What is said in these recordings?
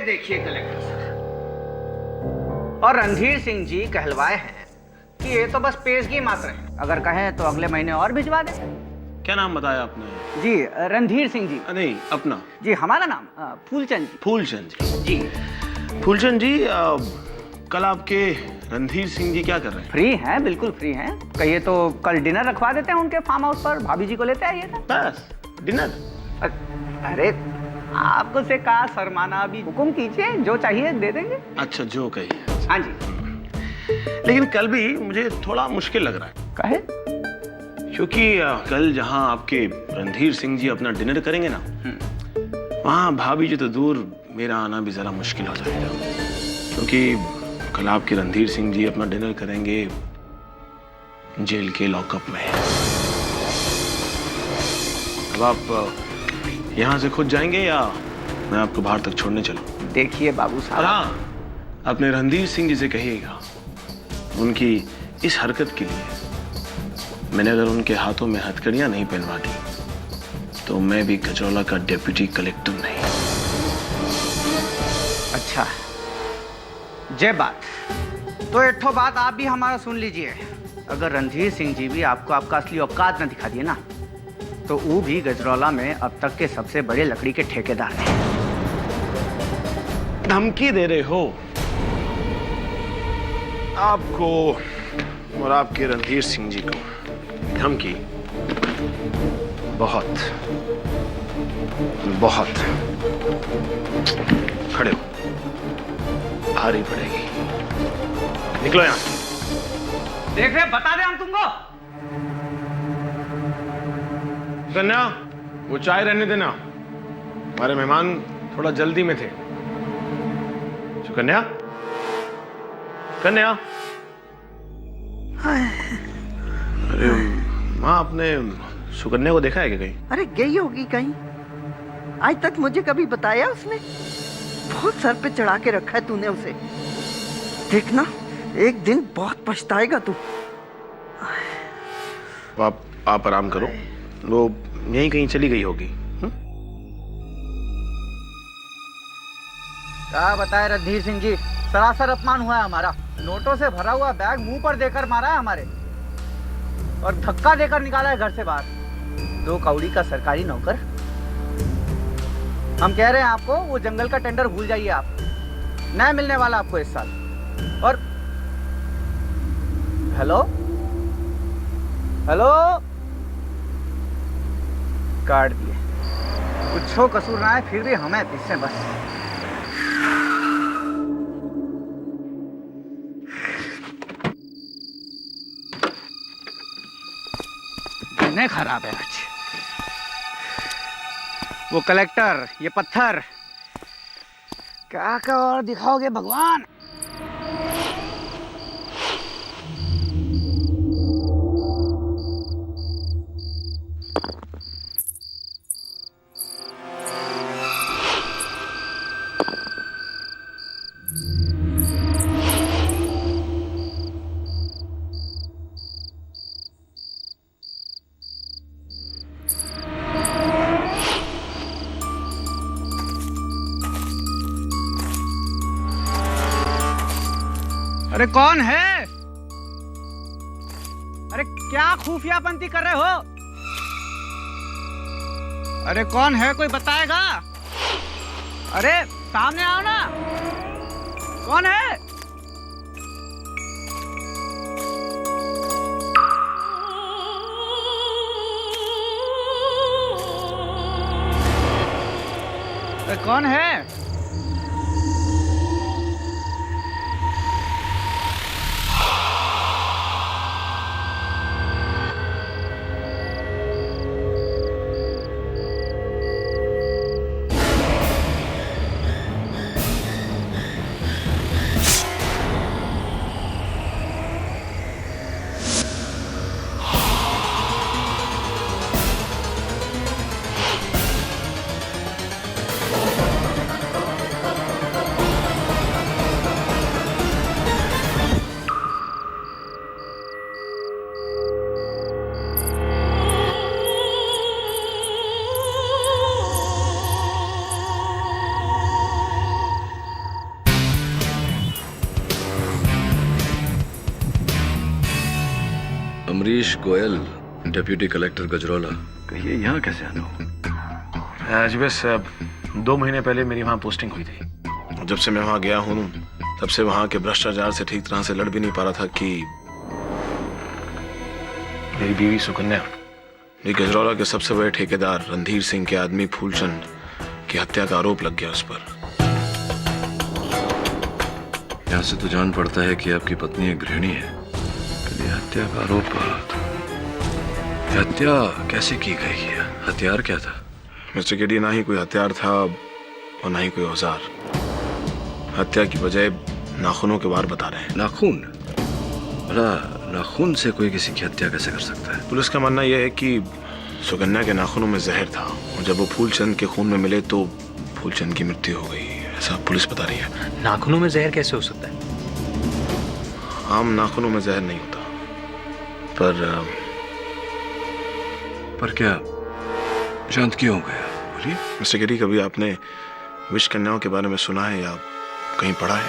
देखिए कलेक्टर साहब, और रणधीर सिंह जी कहलवाए हैं कि ये तो बस पेशगी मात्र है, अगर कहें तो अगले महीने और भिजवा दें। क्या नाम बताया आपने? जी रणधीर सिंह जी। नहीं, अपना। जी हमारा नाम फूलचंद जी। फूलचंद जी। जी फूलचंद जी, कल आपके रणधीर सिंह जी क्या कर रहे हैं? फ्री हैं, बिल्कुल फ्री हैं। कहिए तो कल डिनर रखवा देते हैं उनके फार्म हाउस पर, भाभी जी को लेते आइए ना। बस डिनर? अरे आपको से कहा शर्माना, अभी हुक्म कीजिए, जो चाहिए दे देंगे। अच्छा, जो कहिए। हाँ जी। लेकिन कल भी मुझे थोड़ा मुश्किल लग रहा है। काहे? क्योंकि कल जहां आपके रणधीर सिंह जी अपना डिनर करेंगे ना, वहां भाभी जी तो दूर, मेरा आना भी जरा मुश्किल हो जाएगा। क्योंकि कल आपके रणधीर सिंह जी अपना डिनर करेंगे जेल के लॉकअप में। अब आप यहाँ से खुद जाएंगे या मैं आपको बाहर तक छोड़ने चलूं? देखिए बाबू साहब। हाँ, अपने रणधीर सिंह जी से कहिएगा, उनकी इस हरकत के लिए मैंने अगर उनके हाथों में हथकड़ियां नहीं पहनवा दी तो मैं भी गजरौला का डिप्टी कलेक्टर नहीं। अच्छा, जय बात। तो एक ठो बात आप भी हमारा सुन लीजिए, अगर रणधीर सिंह जी भी आपको आपका असली औकात न दिखा दिए ना, तो वो भी गजरौला में अब तक के सबसे बड़े लकड़ी के ठेकेदार हैं। धमकी दे रहे हो आपको और आपके रणधीर सिंह जी को? धमकी? बहुत बहुत। खड़े हो, भारी पड़ेगी। निकलो यहां से। देख रहे, बता दे हम तुमको। कन्या, वो चाय रहने देना, हमारे मेहमान थोड़ा जल्दी में थे। कन्या, कन्या। अरे माँ, आपने सुकन्या को देखा है क्या कहीं? अरे गई होगी कहीं, आज तक मुझे कभी बताया उसने? बहुत सर पे चढ़ा के रखा है तूने उसे। देखना, एक दिन बहुत पछताएगा तू। आप आराम करो, वो यहीं कहीं चली गई होगी। क्या बताए रणधीर सिंह जी, सरासर अपमान हुआ है हमारा। नोटों से भरा हुआ बैग मुंह पर देकर मारा है हमारे, और धक्का देकर निकाला है घर से बाहर। 2 कौड़ी का सरकारी नौकर। हम कह रहे हैं आपको, वो जंगल का टेंडर भूल जाइए आप, नया मिलने वाला आपको इस साल। और हेलो हेलो, काट दिए। कुछ कसूर ना है, फिर भी हमें पीछे बस। दिन खराब है आज। वो कलेक्टर, ये पत्थर, क्या क्या और दिखाओगे भगवान? अरे कौन है? अरे क्या खुफियापंती कर रहे हो? अरे कौन है, कोई बताएगा? अरे सामने आओ ना, कौन है? अरे कौन है? Amrish Goyal, deputy collector Gajraula. कहिए यहाँ कैसे आना हो? आज बस 2 महीने पहले मेरी वहाँ पोस्टिंग हुई थी। जब से मैं वहाँ गया हूँ तब से वहाँ के भ्रष्टाचार से ठीक तरह से लड़ भी नहीं पा रहा था कि मेरी बीवी सुकन्या, ये गजरौला के सबसे बड़े ठेकेदार रणधीर सिंह के आदमी फूलचंद की हत्या का आरोप लग गया उस पर। यहाँ से तो जान पड़ता है कि आपकी पत्नी एक गृहिणी है। कभी हत्या का आरोप, हत्या कैसे की गई है? हथियार क्या था? मिस्टर केडी, ना ही कोई हथियार था और ना ही कोई औजार। हत्या की वजह नाखूनों के वार बता रहे हैं। नाखून? भला नाखून से कोई किसी की हत्या कैसे कर सकता है? पुलिस का मानना यह है कि सुकन्या के नाखूनों में जहर था और जब वो फूलचंद के खून में मिले तो फूलचंद की मृत्यु हो गई, ऐसा पुलिस बता रही है। नाखूनों में जहर कैसे हो सकता है? आम नाखूनों में जहर नहीं होता, पर क्या शांत क्यों हो गया? बोलिए। मिस्टर केडी, कभी आपने विष कन्याओं के बारे में सुना है या कहीं पढ़ा है?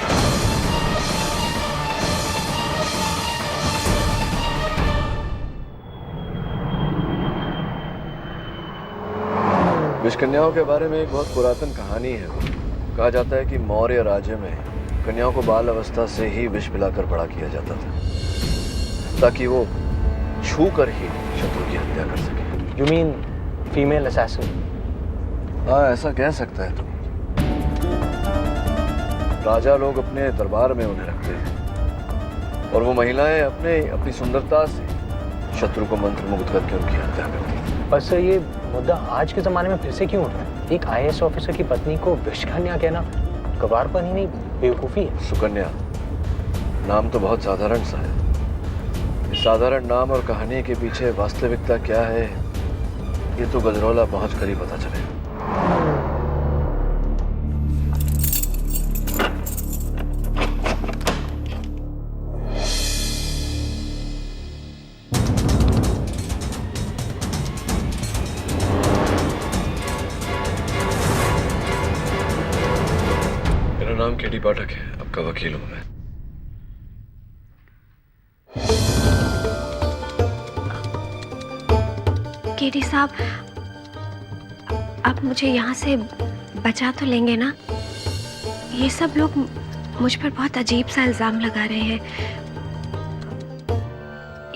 विष कन्याओं के बारे में एक बहुत पुरातन कहानी है। कहा जाता है कि मौर्य राज्य में कन्याओं को बाल अवस्था से ही विष पिलाकर बड़ा किया जाता था ताकि वो छू कर ही शत्रु की हत्या कर सके। You mean female assassin? हाँ, ऐसा कह सकता है तुम। राजा लोग अपने दरबार में उन्हें रखते थे और वो महिलाएं अपनी सुंदरता से शत्रु को मंत्र मुग्ध करके उनकी हत्या करती। पर सर, ये मुद्दा आज के जमाने में फिर से क्यों उठ रहा है? एक IAS ऑफिसर की पत्नी को विषकन्या कहना गवारपन ही नहीं, बेवकूफी है। सुकन्या नाम तो बहुत साधारण सा है। इस साधारण नाम और कहानी के पीछे वास्तविकता क्या है, ये तो गजरौला पहुंच कर ही पता चले। मेरा नाम केडी पाठक है, आपका वकील हूं मैं। केडी साहब, आप मुझे यहाँ से बचा तो लेंगे ना? ये सब लोग मुझ पर बहुत अजीब सा इल्जाम लगा रहे हैं।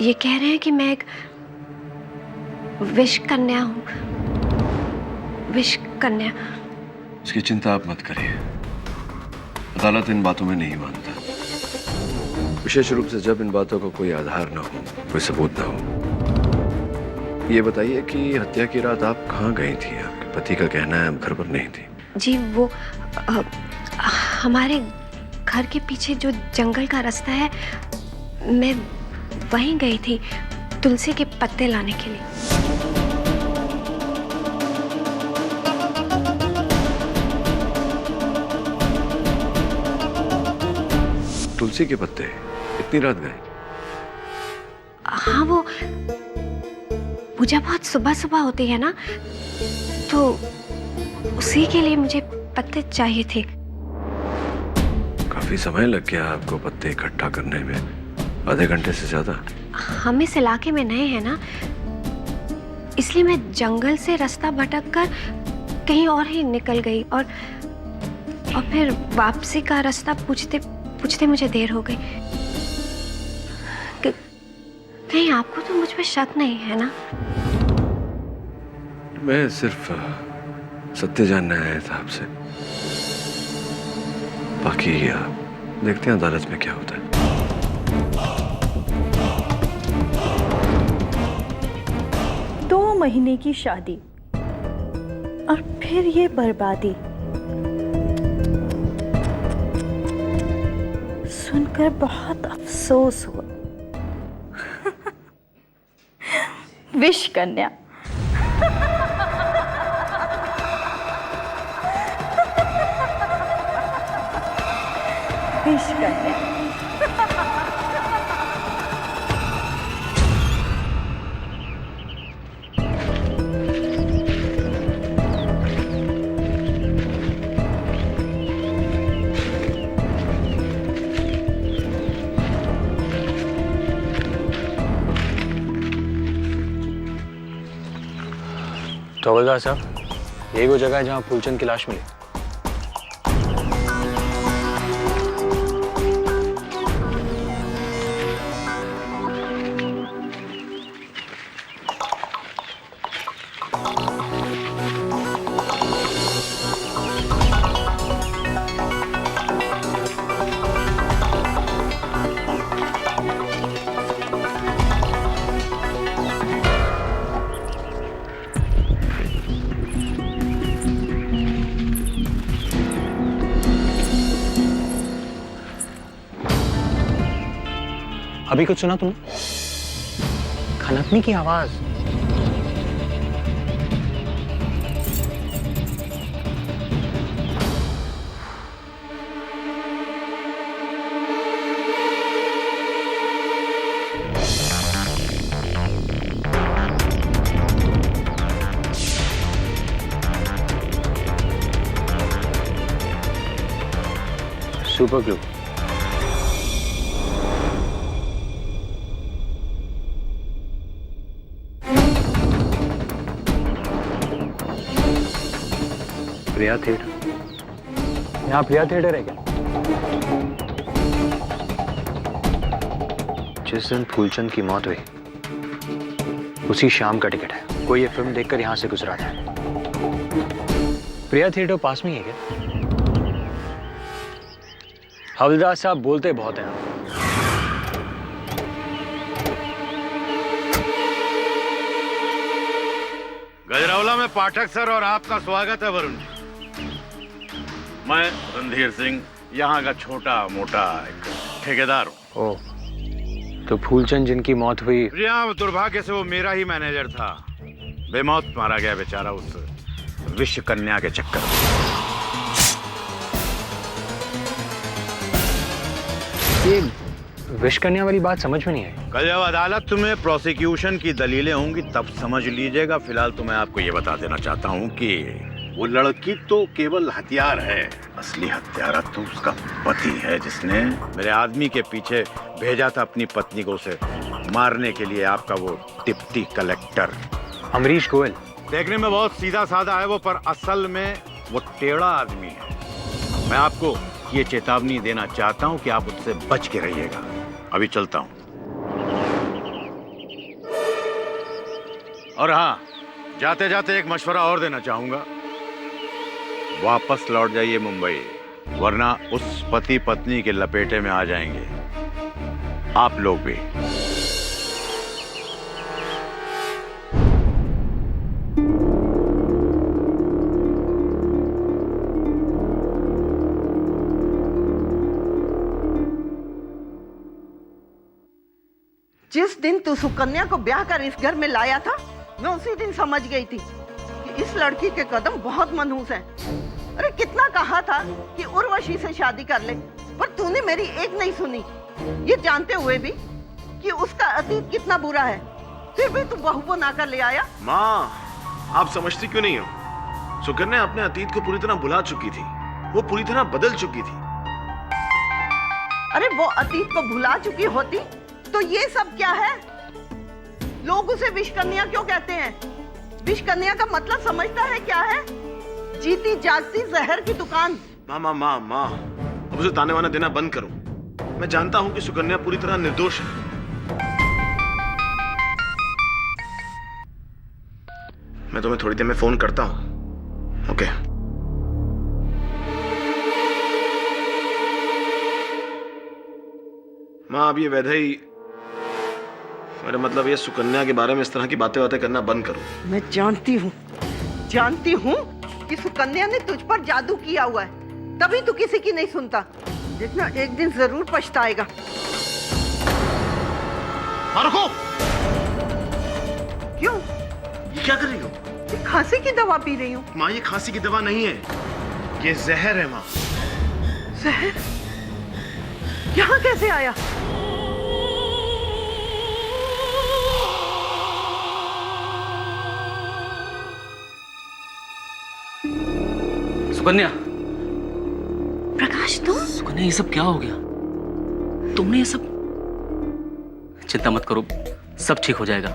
ये कह रहे हैं कि मैं एक विष कन्या हूँ। विष कन्या? इसकी चिंता आप मत करिए, अदालत इन बातों में नहीं मानता, विशेष रूप से जब इन बातों का कोई आधार ना हो, कोई सबूत ना हो। ये बताइए कि हत्या की रात आप कहाँ गई थी? आपके पति का कहना है आप घर पर नहीं थी। जी, वो हमारे घर के पीछे जो जंगल का रास्ता है, मैं वहीं गई थी तुलसी के पत्ते लाने के लिए। तुलसी के पत्ते इतनी रात गए? हाँ, वो पूजा बहुत सुबह सुबह होती है ना, तो उसी के लिए मुझे पत्ते चाहिए थे। काफी समय लग गया आपको पत्ते इकट्ठा करने में, आधे घंटे से ज्यादा। हम इस इलाके में नए हैं ना, इसलिए मैं जंगल से रास्ता भटक कर कहीं और ही निकल गई और फिर वापसी का रास्ता पूछते पूछते मुझे देर हो गई। कहीं आपको तो मुझ पर शक नहीं है ना? मैं सिर्फ सत्य जानने आया था आपसे, बाकी देखते हैं अदालत में क्या होता है। 2 महीने की शादी और फिर ये बर्बादी, सुनकर बहुत अफसोस हुआ। विष कन्या। विष कन्या। तो हवलदार साहब, यही वो जगह है जहाँ फूलचंद की लाश मिली। अभी कुछ सुना तुमने? खनकने की आवाज। Super glue. प्रिया थिएटर। यहाँ प्रिया थिएटर है क्या? जिस दिन फूलचंद की मौत हुई उसी शाम का टिकट है। कोई ये फिल्म देखकर यहाँ से गुजरा था। प्रिया थिएटर पास में ही है क्या? हवलदार साहब बोलते बहुत हैं। गजरौला में पाठक सर और आपका स्वागत है वरुण जी। मैं रणधीर सिंह, यहाँ का छोटा मोटा एक ठेकेदार हूँ। ओह, तो फूलचंद जिनकी मौत हुई। यहाँ दुर्भाग्य से वो मेरा ही मैनेजर था। बेमौत मारा गया बेचारा उस विश्व कन्या के चक्कर में। ये विश्व कन्या वाली बात समझ में नहीं आई। कल जब अदालत में प्रोसिक्यूशन की दलीलें होंगी तब समझ लीजिएगा। फिलहाल तो मैं आपको ये बता देना चाहता हूँ कि वो लड़की तो केवल हथियार है, असली हत्यारा तो उसका पति है, जिसने मेरे आदमी के पीछे भेजा था अपनी पत्नी को उसे मारने के लिए। आपका वो डिप्टी कलेक्टर अमरीश गोयल। देखने में बहुत सीधा साधा है वो, पर असल में वो टेढ़ा आदमी है। मैं आपको ये चेतावनी देना चाहता हूँ कि आप उससे बच के रहिएगा। अभी चलता हूँ। और हाँ, जाते जाते एक मशवरा और देना चाहूंगा। वापस लौट जाइए मुंबई, वरना उस पति पत्नी के लपेटे में आ जाएंगे आप लोग भी। जिस दिन तू सुकन्या को ब्याह कर इस घर में लाया था, मैं उसी दिन समझ गई थी कि इस लड़की के कदम बहुत मनहूस हैं। अरे कितना कहा था कि उर्वशी से शादी कर ले, पर तूने मेरी एक नहीं सुनी। ये जानते हुए भी कि उसका अतीत कितना बुरा है, फिर भी तू बहू को ना कर ले आया। माँ, आप समझती क्यों नहीं हो? सुकन्या अपने अतीत को पूरी तरह भुला चुकी थी। वो पूरी तरह बदल चुकी थी। अरे वो अतीत को भुला चुकी होती तो ये सब क्या है? लोग उसे विष कन्या क्यों कहते हैं? विष कन्या का मतलब समझता है क्या है? जीती जागती जहर की दुकान। माँ माँ माँ माँ, अब उसे ताने वाना देना बंद करो। मैं जानता हूँ कि सुकन्या पूरी तरह निर्दोष है। मैं तुम्हें थोड़ी देर में फोन करता हूँ। ओके। माँ, अब ये वैधई, मेरा मतलब ये सुकन्या के बारे में इस तरह की बातें करना बंद करो। मैं जानती हूँ कि सुकन्या ने तुझ पर जादू किया हुआ है, तभी तू किसी की नहीं सुनता। देखना एक दिन जरूर पछताएगा। रुको। क्यों? ये क्या कर रही हो? ये खांसी की दवा पी रही हूँ। माँ, ये खांसी की दवा नहीं है, ये जहर है माँ। जहर? यहाँ कैसे आया? सुकन्या। प्रकाश, तुम? सुकन्या, ये सब क्या हो गया? तुमने ये सब? चिंता मत करो, सब ठीक हो जाएगा।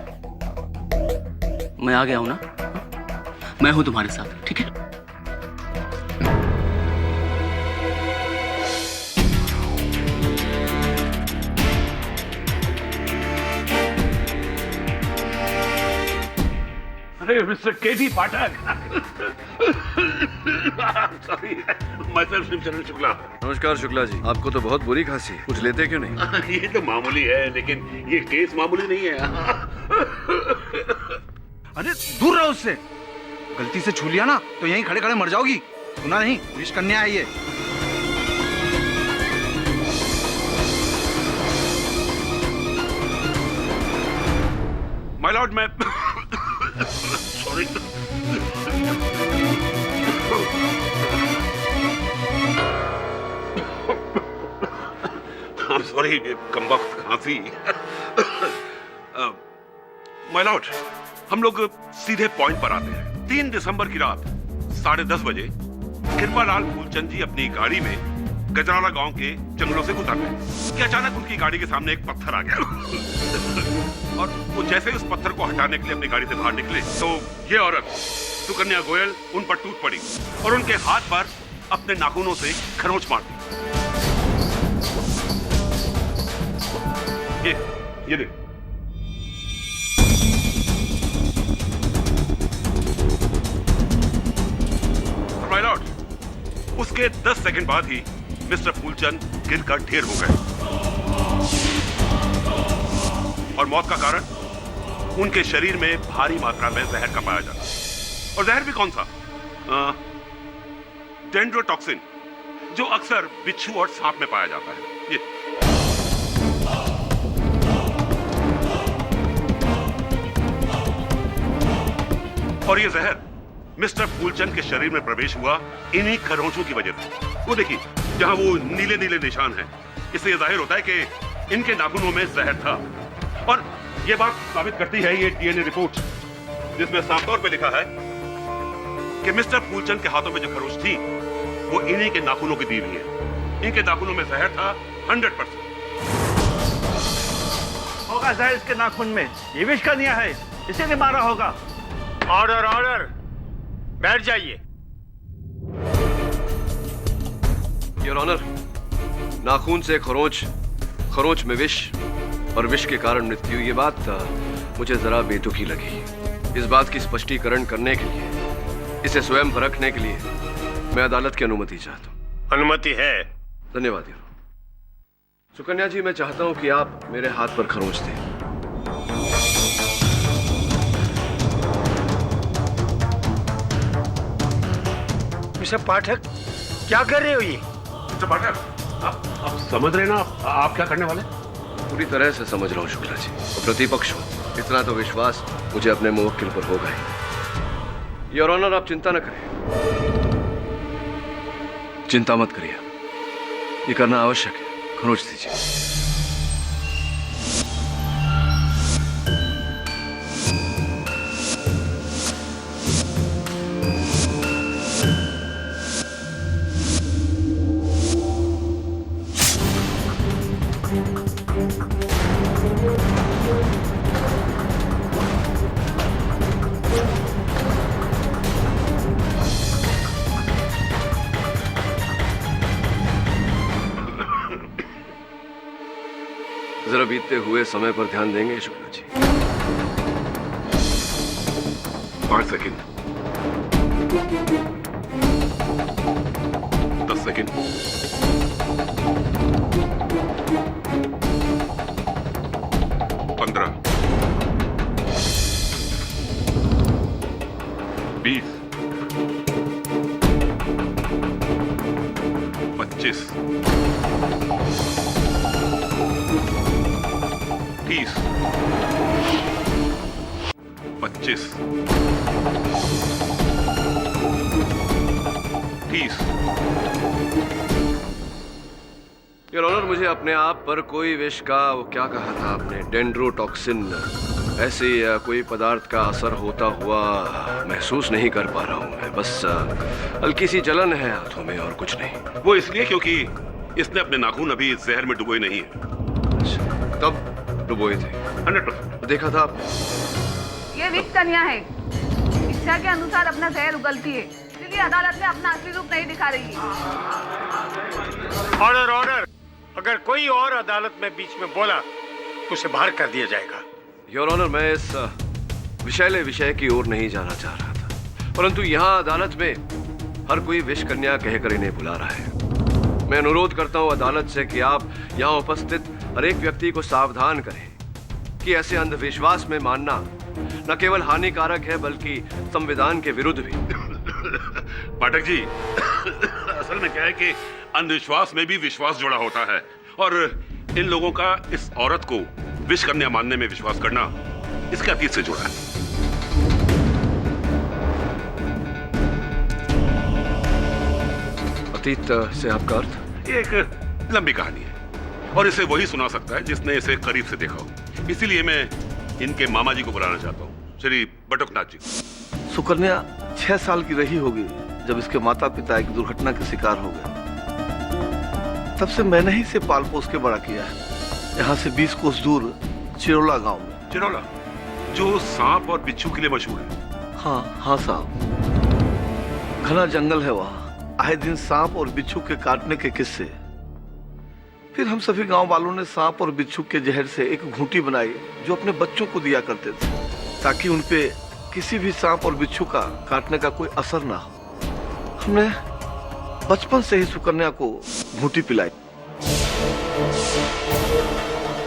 मैं आ गया हूं ना। मैं हूं तुम्हारे साथ, ठीक है? अरे मिस्टर केटी पाठक, सॉरी, मैं सिर्फ शिवचरण शुक्ला। नमस्कार शुक्ला जी, आपको तो बहुत बुरी खांसी, कुछ लेते क्यों नहीं? ये तो मामूली है, लेकिन ये केस मामूली नहीं है। अरे दूर रहो उससे, गलती से छू लिया ना तो यहीं खड़े खड़े मर जाओगी। सुना नहीं, विष कन्या है ये। माय लॉर्ड, मैं सॉरी, I'm sorry, कमबख्त खांसी। माय लॉर्ड, हम लोग सीधे पॉइंट पर आते हैं। 3 दिसंबर की रात 10:30 बजे कृपालाल फूलचंद जी अपनी गाड़ी में गजराला गांव के जंगलों से गुजर रहे कि अचानक उनकी गाड़ी के सामने एक पत्थर आ गया और वो जैसे उस पत्थर को हटाने के लिए अपनी गाड़ी से बाहर निकले तो ये औरत सुकन्या गोयल उन पर टूट पड़ी और उनके हाथ पर अपने नाखूनों से खरोंच मार दी। ये देख। माय लॉर्ड, उसके 10 सेकंड बाद ही मिस्टर फूलचंद गिरकर ढेर हो गए और मौत का कारण उनके शरीर में भारी मात्रा में जहर का पाया जाता। और जहर भी कौन सा? डेंड्रोटॉक्सिन, जो अक्सर बिच्छू और सांप में पाया जाता है। ये और ये जहर मिस्टर फूलचंद के शरीर में प्रवेश हुआ इन्हीं खरोंचों की वजह से। वो देखिए, जहां वो नीले नीले निशान हैं, इससे यह जाहिर होता है कि इनके नाखूनों में जहर था। और ये बात साबित करती है ये डीएनए रिपोर्ट, जिसमें साफ तौर पे लिखा है कि मिस्टर फूलचंद के हाथों में जो खरोंच थी वो इन्हीं के नाखूनों की दी हुई है। इनके नाखूनों में जहर था 100%। होगा जहर इसके नाखून में, ये विष कन्या है, इसीलिए मारा होगा। ऑर्डर ऑर्डर, बैठ जाइए। योर ऑनर, नाखून से खरोंच, खरोंच में विष और विष के कारण मृत्यु, ये बात मुझे जरा बेतुकी लगी। इस बात की स्पष्टीकरण करने के लिए, इसे स्वयं परखने के लिए मैं अदालत की अनुमति चाहता हूँ। अनुमति है। धन्यवाद योर। सुकन्या जी, मैं चाहता हूँ कि आप मेरे हाथ पर खरोंच दें। मिस्टर पाठक, क्या कर रहे हो ये? मिस्टर पाठक, आप समझ रहे ना आप क्या करने वाले? पूरी तरह से समझ रहा हूँ शुक्ला जी, और प्रतिपक्ष हूँ, इतना तो विश्वास मुझे अपने मुवक्किल पर होगा ही। योर ऑनर, आप चिंता न करें, चिंता मत करिए, ये करना आवश्यक है। खरोंच दीजिए। जरा बीतते हुए समय पर ध्यान देंगे Shukla ji? 5 second, 10 second, 15, 20, 25, 30, 25, 30। Your honour, मुझे अपने आप पर कोई विष का, वो क्या कहा था आपने, डेंड्रोटॉक्सिन, ऐसे कोई पदार्थ का असर होता हुआ महसूस नहीं कर पा रहा हूं मैं। बस हल्की सी जलन है हाथों में और कुछ नहीं। वो इसलिए क्योंकि इसने अपने नाखून अभी जहर में डुबोए नहीं है। तब डुबोए थे? 100%। देखा था आपने? ये विष कन्या है, शिक्षा के अनुसार अपना जहर उगलती है, इसलिए अदालत में अपना असली रूप नहीं दिखा रही है। Order order. अगर कोई और अदालत में बीच में बोला तो उसे बाहर कर दिया जाएगा। योर ऑनर, मैं इस विषैले विषय की ओर नहीं जाना चाह रहा था, परंतु यहाँ अदालत में हर कोई विष कन्या कहकर इन्हें बुला रहा है। मैं अनुरोध करता हूँ अदालत से कि आप यहाँ उपस्थित हर एक व्यक्ति को सावधान करें कि ऐसे अंधविश्वास में मानना न केवल हानिकारक है बल्कि संविधान के विरुद्ध भी। पाठक जी, असल में क्या है कि अंधविश्वास में भी विश्वास जुड़ा होता है, और इन लोगों का इस औरत को विष कन्या मानने में विश्वास करना इसके अतीत से जुड़ा है। अतीत से आपका अर्थ? ये एक लंबी कहानी है और इसे वही सुना सकता है जिसने इसे करीब से देखा हो। इसीलिए मैं इनके मामा जी को बुलाना चाहता हूँ, श्री बटुकनाथ जी। सुकन्या 6 साल की रही होगी जब इसके माता पिता एक दुर्घटना के शिकार हो गए। तब से मैंने ही इसे पाल पोस के बड़ा किया है, यहाँ से 20 कोस दूर चिरोला गांव में। चिरोला जो सांप और बिच्छू के लिए मशहूर है। हाँ साहब, घना जंगल है वहाँ, आए दिन सांप और बिच्छू के काटने के किस्से। फिर हम सभी गांव वालों ने सांप और बिच्छू के जहर से एक घूंटी बनाई जो अपने बच्चों को दिया करते थे, ताकि उनपे किसी भी सांप और बिच्छू का काटने का कोई असर ना हो। हमने बचपन से ही सुकन्या को घूंटी पिलाई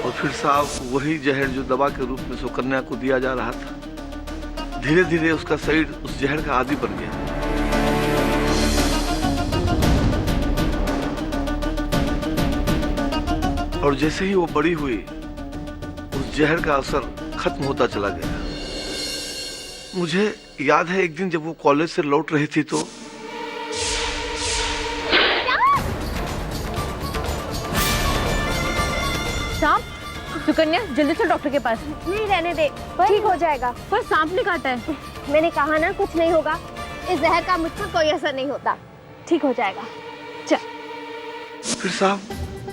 और फिर साहब वही जहर जो दवा के रूप में सुकन्या को दिया जा रहा था, धीरे धीरे उसका शरीर उस जहर का आदी बन गया। और जैसे ही वो बड़ी हुई, उस जहर का असर खत्म होता चला गया। मुझे याद है एक दिन जब वो कॉलेज से लौट रही थी तो सुकन्या जल्दी से डॉक्टर के पास। नहीं, रहने दे, ठीक हो जाएगा। पर सांप ने काटा है। मैंने कहा ना कुछ नहीं होगा, इस जहर का मुझ पर कोई असर नहीं होता, ठीक हो जाएगा। चल। फिर साहब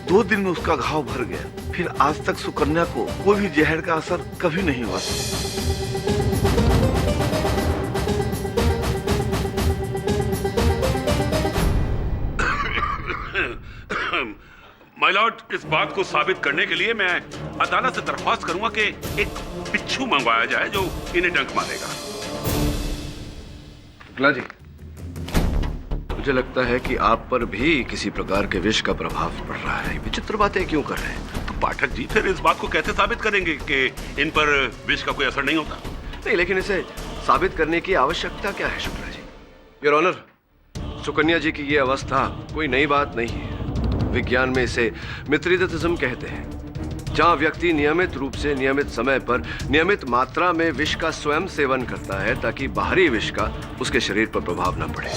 2 दिन में उसका घाव भर गया। फिर आज तक सुकन्या को कोई भी जहर का असर कभी नहीं हुआ। माय लॉर्ड, इस बात को साबित करने के लिए मैं अदालत से दरख्वास्त करूंगा कि एक बिच्छू मंगवाया जाए जो इन्हें डंक मारेगा। शुक्ला जी, मुझे लगता है कि आप पर भी किसी प्रकार के विष का प्रभाव पड़ रहा है। विचित्र बातें क्यों कर रहे हैं? तो पाठक जी फिर इस बात को कैसे साबित करेंगे कि इन पर विष का कोई असर नहीं होता? नहीं, लेकिन इसे साबित करने की आवश्यकता क्या है शुक्ला जी? योर ऑनर, सुकन्या जी की ये अवस्था कोई नई बात नहीं है। विज्ञान में इसे मित्रिदिज्म कहते हैं, जहां व्यक्ति नियमित रूप से नियमित समय पर नियमित मात्रा में विष का स्वयं सेवन करता है ताकि बाहरी विष का उसके शरीर पर प्रभाव न पड़े।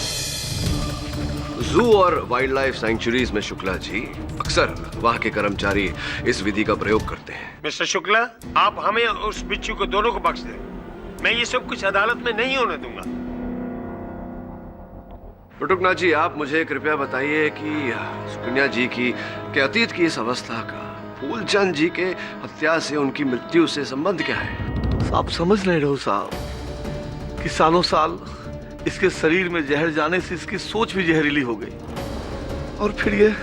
जू और वाइल्ड लाइफ सैंक्चुरीज में शुक्ला जी अक्सर वहां के कर्मचारी इस विधि का प्रयोग करते हैं। मिस्टर शुक्ला, आप हमें उस बिच्छू को दोनों को बख्श दें। मैं ये सब कुछ अदालत में नहीं होने दूंगा। बटुकनाथ जी, आप मुझे कृपया बताइए कि सुकन्या जी की के अतीत की इस अवस्था का फूलचंद जी के हत्या से उनकी मृत्यु से संबंध क्या है? आप समझ नहीं रहे हो साहब कि सालों साल इसके शरीर में जहर जाने से इसकी सोच भी जहरीली हो गई और फिर ये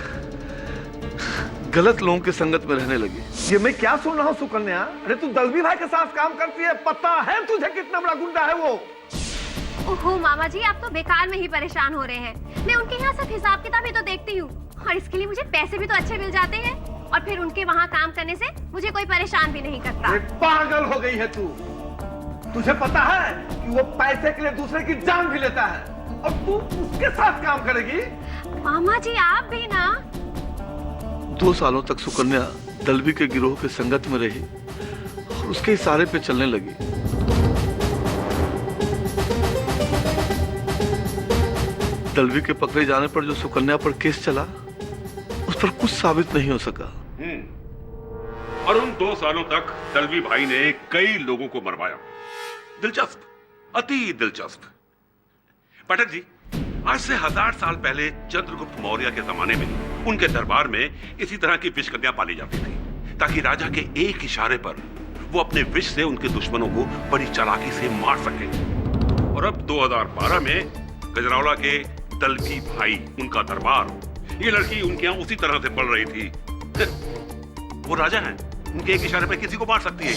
गलत लोगों के संगत में रहने लगी। ये मैं क्या सुन रहा हूँ सुकन्या? अरे तू दलवी भाई के साथ काम करती है, पता है तुझे कितना बड़ा गुंडा है वो। ओहो मामा जी, आप तो बेकार में ही परेशान हो रहे हैं। मैं उनके यहाँ सब हिसाब किताब ही तो देखती हूँ और इसके लिए मुझे पैसे भी तो अच्छे मिल जाते हैं और फिर उनके वहाँ काम करने से मुझे कोई परेशान भी नहीं करता। पागल हो गई है तू। तुझे पता है कि वो पैसे के लिए दूसरे की जान भी लेता है और तू उसके साथ काम करेगी? मामा जी आप भी ना। 2 सालों तक सुकन्या दलवी के गिरोह के संगत में रही और उसके इशारे पे चलने लगी। दलवी के पकड़े जाने पर जो सुकन्या पर केस चला उस पर कुछ साबित नहीं हो सका। और उन 2 सालों तक दलवी भाई ने कई लोगों को मरवाया। दिलचस्प, अति दिलचस्प। पाठक जी, आज से 1000 साल पहले चंद्रगुप्त मौर्य के जमाने में उनके दरबार में इसी तरह की विष कन्या पाली जाती थी ताकि राजा के एक इशारे पर वो अपने विष से उनके दुश्मनों को बड़ी चालाकी से मार सके। और अब 2012 में गजरौला के दलवी भाई, उनका दरबार, ये लड़की उनके यहाँ उसी तरह से पढ़ रही थी। वो राजा हैं, उनके एक इशारे पे किसी को मार सकती है।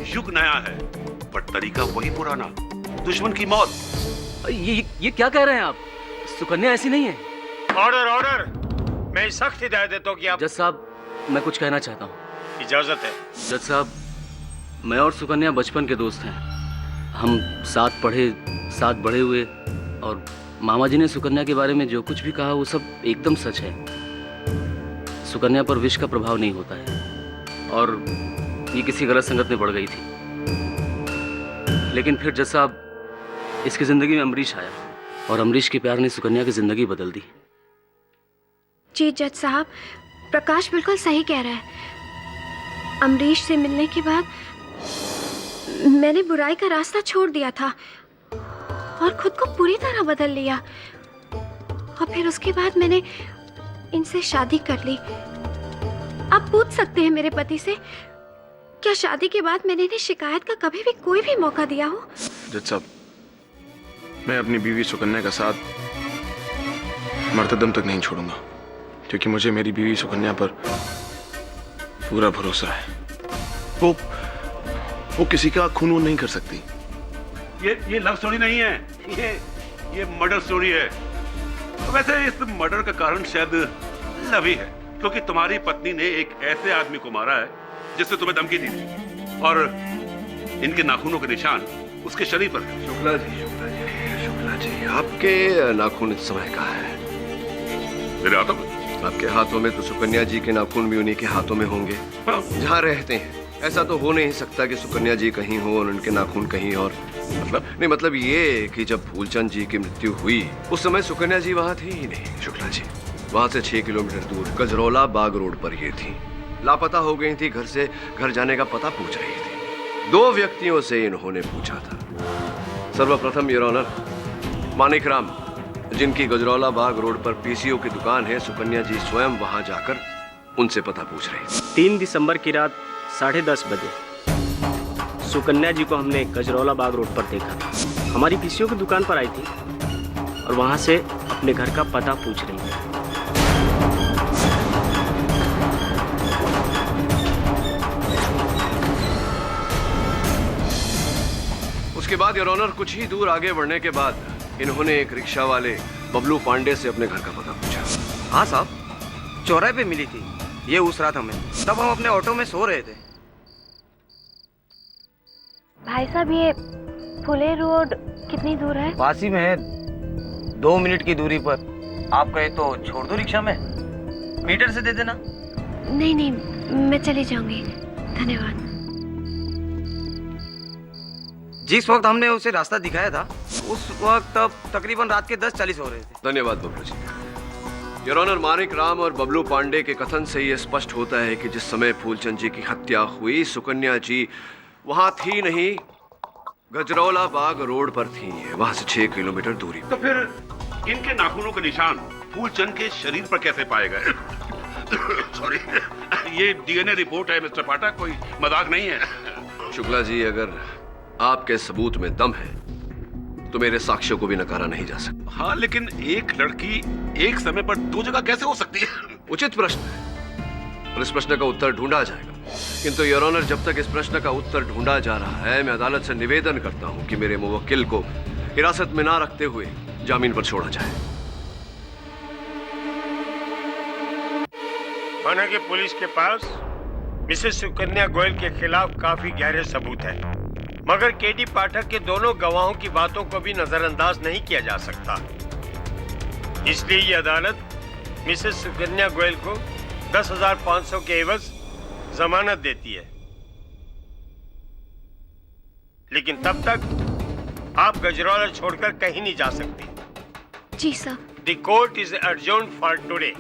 युग नया है पर तरीका वही पुराना, दुश्मन की मौत। ये क्या कह रहे हैं आप? सुकन्या ऐसी नहीं है। ऑर्डर ऑर्डर, मैं सख्त हिदायत देता हूँ कि आप। जज साहब, मैं कुछ कहना चाहता हूँ। इजाजत है। जज साहब, मैं और सुकन्या बचपन के दोस्त हैं। हम साथ पढ़े, साथ बड़े हुए, और मामा जी ने सुकन्या के बारे में जो कुछ भी कहा वो सब एकदम सच है। सुकन्या पर विष का प्रभाव नहीं होता है और ये किसी गलत संगत में पड़ गई थी। लेकिन फिर जज साहब, इसकी जिंदगी में अमरीश आया और अमरीश के प्यार ने सुकन्या की जिंदगी बदल दी। जी जज साहब, प्रकाश बिल्कुल सही कह रहा है। अमरीश से मिलने के बाद मैंने बुराई का रास्ता छोड़ दिया था और खुद को पूरी तरह बदल लिया। और फिर उसके बाद मैंने इनसे शादी कर ली। आप पूछ सकते हैं मेरे पति से, क्या शादी के बाद मैंने इन्हें शिकायत का कभी भी कोई भी मौका दिया हो? जज साहब, मैं अपनी बीवी सुकन्या का साथ मरते दम तक नहीं छोड़ूंगा, क्योंकि मुझे मेरी बीवी सुकन्या पर पूरा भरोसा है। वो किसी का खून नहीं कर सकती। ये लव स्टोरी नहीं है, ये मर्डर स्टोरी है। वैसे इस मर्डर का कारण शायद लव ही है, क्योंकि तुम्हारी पत्नी ने एक ऐसे आदमी को मारा है जिससे तुम्हें धमकी दी थी, और इनके नाखूनों के निशान उसके शरीर पर है। शुक्ला जी, आपके नाखून इस समय कहाँ है? मेरे हाथों में। आपके हाथों में तो सुकन्या जी के नाखून भी उन्हीं के हाथों में होंगे जहाँ रहते हैं। ऐसा तो हो नहीं सकता कि सुकन्या जी कहीं हो और उनके नाखून कहीं और। मतलब ये कि जब फूलचंद जी की मृत्यु हुई उस समय सुकन्या जी वहाँ थी ही नहीं। शुक्ला जी, वहाँ से 6 किलोमीटर दूर गजरौला बाग रोड पर ये थी। लापता हो गई थी, घर से घर जाने का पता पूछ रही थी। 2 व्यक्तियों से इन्होंने पूछा था। सर्वप्रथम योर ऑनर, मानिक राम, जिनकी गजरौला बाग रोड पर पीसीओ की दुकान है, सुकन्या जी स्वयं वहां जाकर उनसे पता पूछ रही थी। 3 दिसंबर की रात 10:30 बजे सुकन्या जी को हमने गजरौला बाग रोड पर देखा था। हमारी पीसीओ की दुकान पर आई थी और वहां से अपने घर का पता पूछ रही थी। उसके बाद योर ऑनर, कुछ ही दूर आगे बढ़ने के बाद इन्होंने एक रिक्शा वाले बबलू पांडे से अपने घर का पता पूछा। हाँ साहब, चौराहे पे मिली थी ये उस रात हमें। तब हम अपने ऑटो में सो रहे थे। भाई साहब, ये फुले रोड कितनी दूर है? पास ही में है, 2 मिनट की दूरी पर। आप कहे तो छोड़ दो रिक्शा में, मीटर से दे देना। नहीं, मैं चली जाऊंगी, धन्यवाद। जिस वक्त हमने उसे रास्ता दिखाया था उस वक्त तब तकरीबन रात के 10:40 हो रहे थे। धन्यवाद बबलू जी। योर ऑनर, मानिक राम और बबलू पांडे के कथन से यह स्पष्ट होता है कि जिस समय फूलचंद जी की हत्या हुई, सुकन्या जी वहां थी नहीं, गजरौला बाग रोड पर थी, वहां से 6 किलोमीटर दूरी। तो फिर इनके नाखूनों के निशान फूलचंद के शरीर पर कैसे पाए गए? सॉरी, ये डीएनए रिपोर्ट है मिस्टर पाठक, कोई मजाक नहीं है। शुक्ला जी, अगर आपके सबूत में दम है तो मेरे साक्ष्यों को भी नकारा नहीं जा सकता। हाँ, लेकिन एक लड़की एक समय पर 2 जगह कैसे हो सकती है? उचित प्रश्न है और इस प्रश्न का उत्तर ढूंढा जाएगा। किंतु योर ऑनर, जब तक इस प्रश्न का उत्तर ढूंढा जा रहा है, मैं अदालत से निवेदन करता हूं कि मेरे मुवक्किल को हिरासत में ना रखते हुए जामीन पर छोड़ा जाए। हालांकि पुलिस के पास मिसेस सुकन्या गोयल के खिलाफ काफी गहरे सबूत हैं, मगर केडी पाठक के दोनों गवाहों की बातों को भी नजरअंदाज नहीं किया जा सकता। इसलिए ये अदालत मिसेस सुकन्या गोयल को 10,500 के एवज जमानत देती है। लेकिन तब तक आप गजरौला छोड़कर कहीं नहीं जा सकती। जी sir. The court is adjourned for today.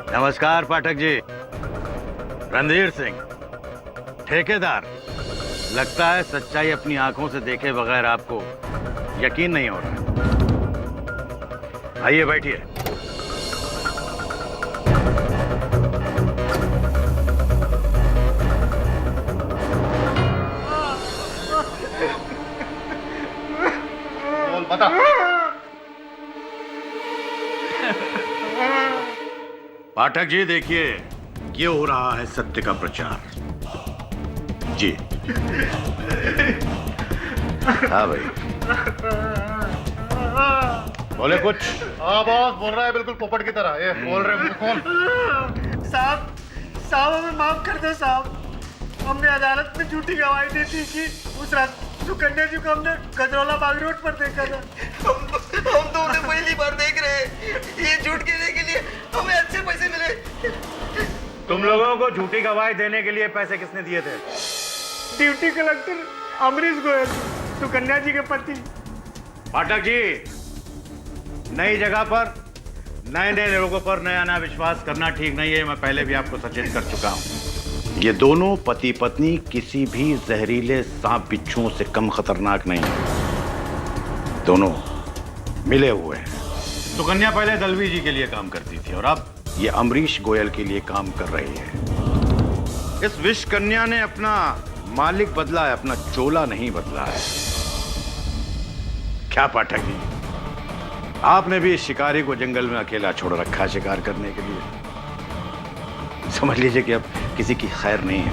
नमस्कार पाठक जी। रणधीर सिंह, ठेकेदार। लगता है सच्चाई अपनी आंखों से देखे बगैर आपको यकीन नहीं हो रहा। आइए बैठिए। बता। पाठक जी देखिए, ये हो रहा है सत्य का प्रचार। जी हाँ भाई, बोले कुछ। हाँ बॉस, बोल रहा है बिल्कुल पोपट की तरह। ये बोल रहे मुंह खोल। साहब हमें माफ कर दो साहब। हमने अदालत में झूठी गवाही दी थी कि उस रात सुकन्या जी को हमने गजरौला बाग रोड पर देखा था। हम तो उन्हें पहली बार देख रहे हैं। ये झूठ कहने के लिए हमें अच्छे पैसे मिले। तुम लोगों को झूठी गवाही देने के लिए पैसे किसने दिए थे? ड्यूटी कलेक्टर अमरीश गोयल, सुकन्या जी के पति। पाठक जी, नई जगह पर नए नए लोगों पर नया नया विश्वास करना ठीक नहीं है। मैं पहले भी आपको सचेत कर चुका हूं। ये दोनों पति पत्नी किसी भी जहरीले सांप बिच्छुओं से कम खतरनाक नहीं है। दोनों मिले हुए हैं। सुकन्या पहले दलवी जी के लिए काम करती थी और अब ये अमरीश गोयल के लिए काम कर रही है। इस विष कन्या ने अपना मालिक बदला है, अपना चोला नहीं बदला है। क्या पाठक जी, आपने भी इस शिकारी को जंगल में अकेला छोड़ रखा है शिकार करने के लिए। समझ लीजिए कि अब किसी की खैर नहीं है।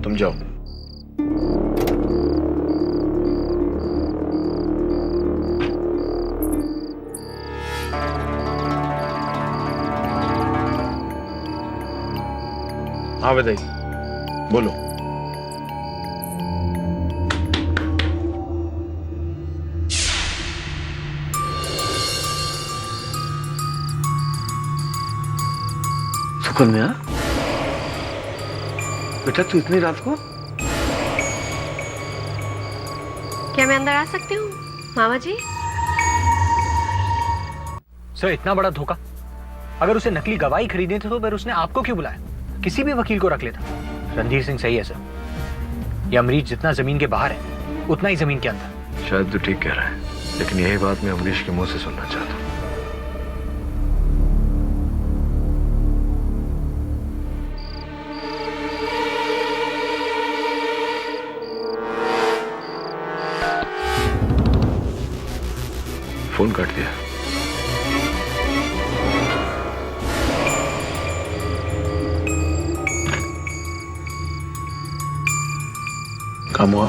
तुम जाओ। हाँ बताइए, बोलो। सुकन्या, बेटा तू इतनी रात को? क्या मैं अंदर आ सकती हूँ मामा जी? सर, इतना बड़ा धोखा। अगर उसे नकली गवाही खरीदनी थी तो फिर उसने आपको क्यों बुलाया? किसी भी वकील को रख लेता। रणधीर सिंह सही है सर। ये अमरीश जितना जमीन के बाहर है उतना ही जमीन के अंदर। शायद तू ठीक कह रहा है, लेकिन यही बात मैं अमरीश के मुंह से सुनना चाहता हूँ। फोन काट दिया। काम हुआ?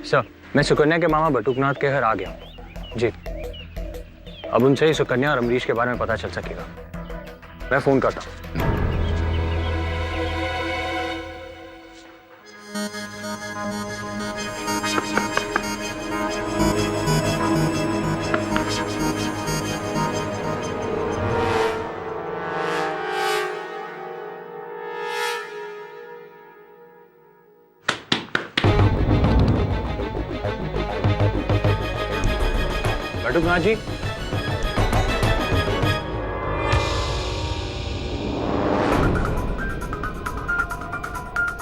सर, मैं सुकन्या के मामा बटुकनाथ के घर आ गया जी। अब उनसे ही सुकन्या और अमरीश के बारे में पता चल सकेगा। मैं फोन करता हूँ। बटुकनाथ जी,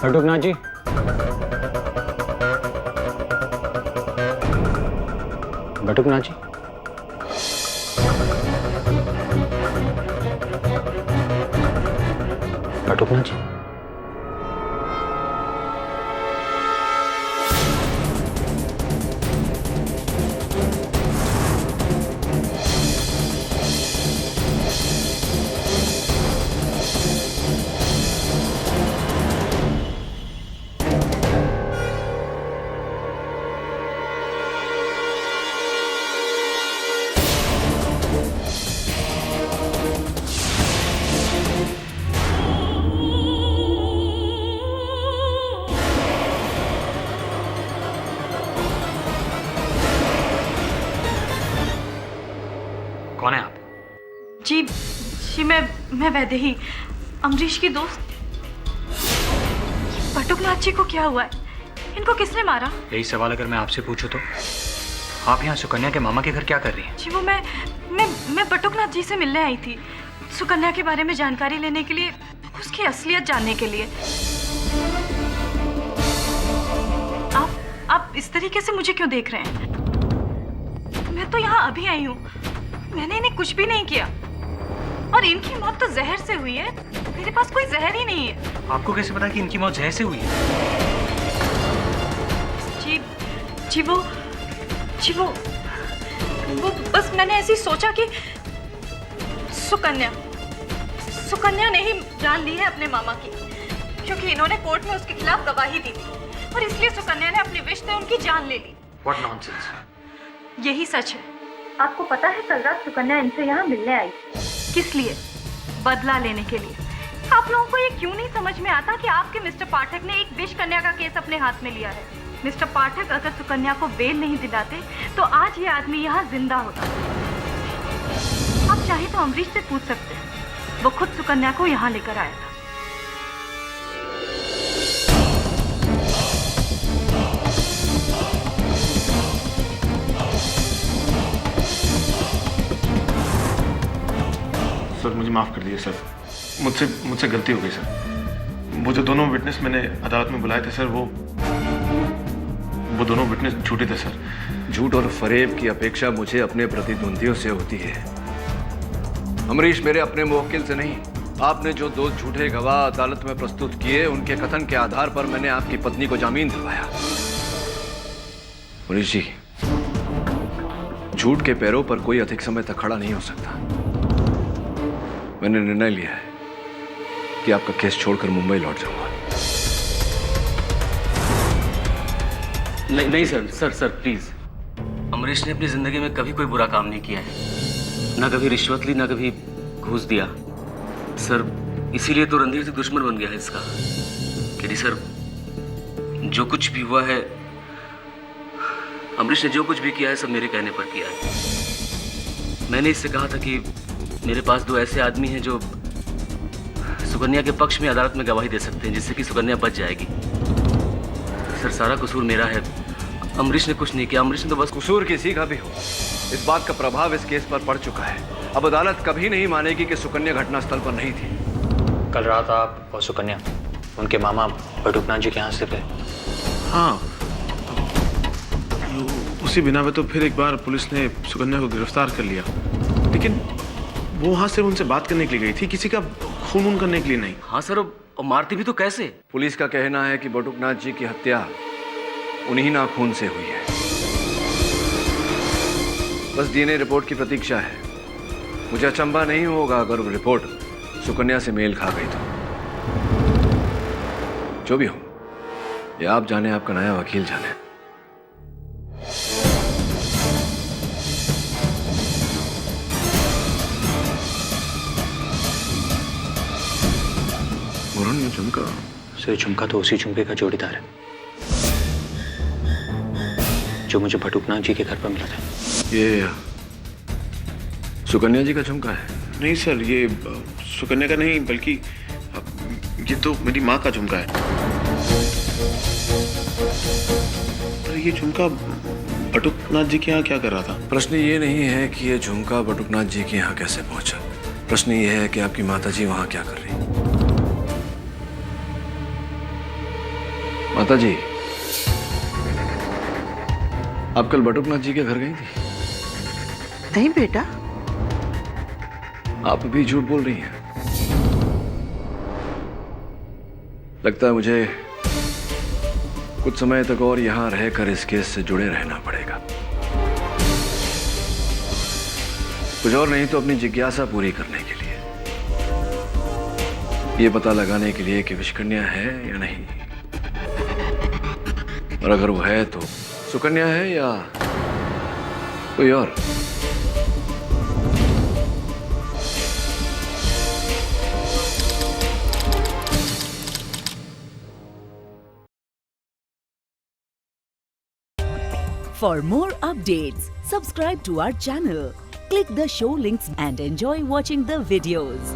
बटुकनाथ जी, बटुकनाथ जी, बटुकनाथ जी। सुकन्या वैदेही, अमरीश की दोस्त। बटुकनाथ जी को क्या हुआ है? इनको किसने मारा? यही सवाल अगर मैं आपसे पूछूं तो आप यहाँ सुकन्या के मामा के घर क्या कर रही हैं? जी वो मैं बटुकनाथ जी से मिलने आई थी, सुकन्या के बारे में जानकारी लेने के लिए, उसकी असलियत जानने के लिए। आप इस तरीके से मुझे क्यों देख रहे हैं? मैं तो यहाँ अभी आई हूँ, मैंने इन्हें कुछ भी नहीं किया। और इनकी मौत तो जहर से हुई है, मेरे पास कोई जहर ही नहीं है। आपको कैसे पता कि इनकी मौत जहर से हुई है? जी वो बस मैंने ऐसे ही सोचा कि सुकन्या ने ही जान ली है अपने मामा की, क्योंकि इन्होंने कोर्ट में उसके खिलाफ गवाही दी थी और इसलिए सुकन्या ने अपने विष से उनकी जान ले ली। What nonsense! यही सच है। आपको पता है कल रात सुकन्या इनसे यहाँ मिलने आई। किस लिए? बदला लेने के लिए। आप लोगों को ये क्यों नहीं समझ में आता कि आपके मिस्टर पाठक ने एक विष कन्या का केस अपने हाथ में लिया है? मिस्टर पाठक अगर सुकन्या को बेल नहीं दिलाते तो आज ये आदमी यहाँ जिंदा होता। आप चाहे तो अमरीश से पूछ सकते हैं, वो खुद सुकन्या को यहाँ लेकर आया था। सर मुझे माफ़ कर दीजिए सर, मुझसे गलती हो गई सर। वो जो दोनों विटनेस मैंने अदालत में बुलाए थे सर, वो दोनों विटनेस झूठे थे सर। झूठ और फरेब की अपेक्षा मुझे अपने प्रतिद्वंदियों से होती है। अमरीश मेरे अपने मुवक्किल से नहीं। आपने जो 2 झूठे गवाह अदालत में प्रस्तुत किए, उनके कथन के आधार पर मैंने आपकी पत्नी को जामीन दिलवाया। अमरीश जी, झूठ के पैरों पर कोई अधिक समय तक खड़ा नहीं हो सकता। मैंने निर्णय लिया है कि आपका केस छोड़कर मुंबई लौट जाऊंगा। नहीं सर प्लीज। अमरीश ने अपनी जिंदगी में कभी कोई बुरा काम नहीं किया है, ना कभी रिश्वत ली, ना कभी घूस दिया सर। इसीलिए तो रणधीर से दुश्मन बन गया है इसका। कि सर जो कुछ भी हुआ है, अमरीश ने जो कुछ भी किया है सब मेरे कहने पर किया है। मैंने इससे कहा था कि मेरे पास 2 ऐसे आदमी हैं जो सुकन्या के पक्ष में अदालत में गवाही दे सकते हैं, जिससे कि सुकन्या बच जाएगी। सर सारा कसूर मेरा है, अमरीश ने कुछ नहीं किया। अमरीश ने तो बस कसूर किसी का भी हो, इस बात का प्रभाव इस केस पर पड़ चुका है। अब अदालत कभी नहीं मानेगी कि सुकन्या घटनास्थल पर नहीं थी। कल रात आप और सुकन्या उनके मामा बटुकनाथ जी के यहाँ से थे। हाँ, उसी बिना पे तो फिर एक बार पुलिस ने सुकन्या को गिरफ्तार कर लिया, लेकिन वो वहां से उनसे बात करने के लिए गई थी, किसी का खून करने के लिए नहीं। हाँ सर, और मारती भी तो कैसे? पुलिस का कहना है कि बटुकनाथ जी की हत्या उन्हीं नाखून से हुई है। बस डीएनए रिपोर्ट की प्रतीक्षा है। मुझे अचंभा नहीं होगा अगर वो रिपोर्ट सुकन्या से मेल खा गई तो। जो भी हो, ये आप जाने, आपका नया वकील जाने। झुमका सर, झुमका तो उसी झुमके का जोड़ीदार है जो मुझे बटुकनाथ जी के घर पर मिला था। ये सुकन्या जी का झुमका है? नहीं सर, ये सुकन्या का नहीं, बल्कि ये तो मेरी माँ का झुमका है। पर ये झुमका बटुकनाथ जी के यहाँ क्या कर रहा था? प्रश्न ये नहीं है कि ये झुमका बटुकनाथ जी के यहाँ कैसे पहुंचा। प्रश्न ये है कि आपकी माता जी वहां क्या कर रही। माता जी, आप कल बटुकनाथ जी के घर गई थी? नहीं बेटा। आप भी झूठ बोल रही हैं। लगता है मुझे कुछ समय तक और यहां रहकर इस केस से जुड़े रहना पड़ेगा। कुछ और नहीं तो अपनी जिज्ञासा पूरी करने के लिए, ये पता लगाने के लिए कि विषकन्या है या नहीं, और अगर वो है तो सुकन्या है या कोई और। For more updates, subscribe to our channel, click the show links and enjoy watching the videos.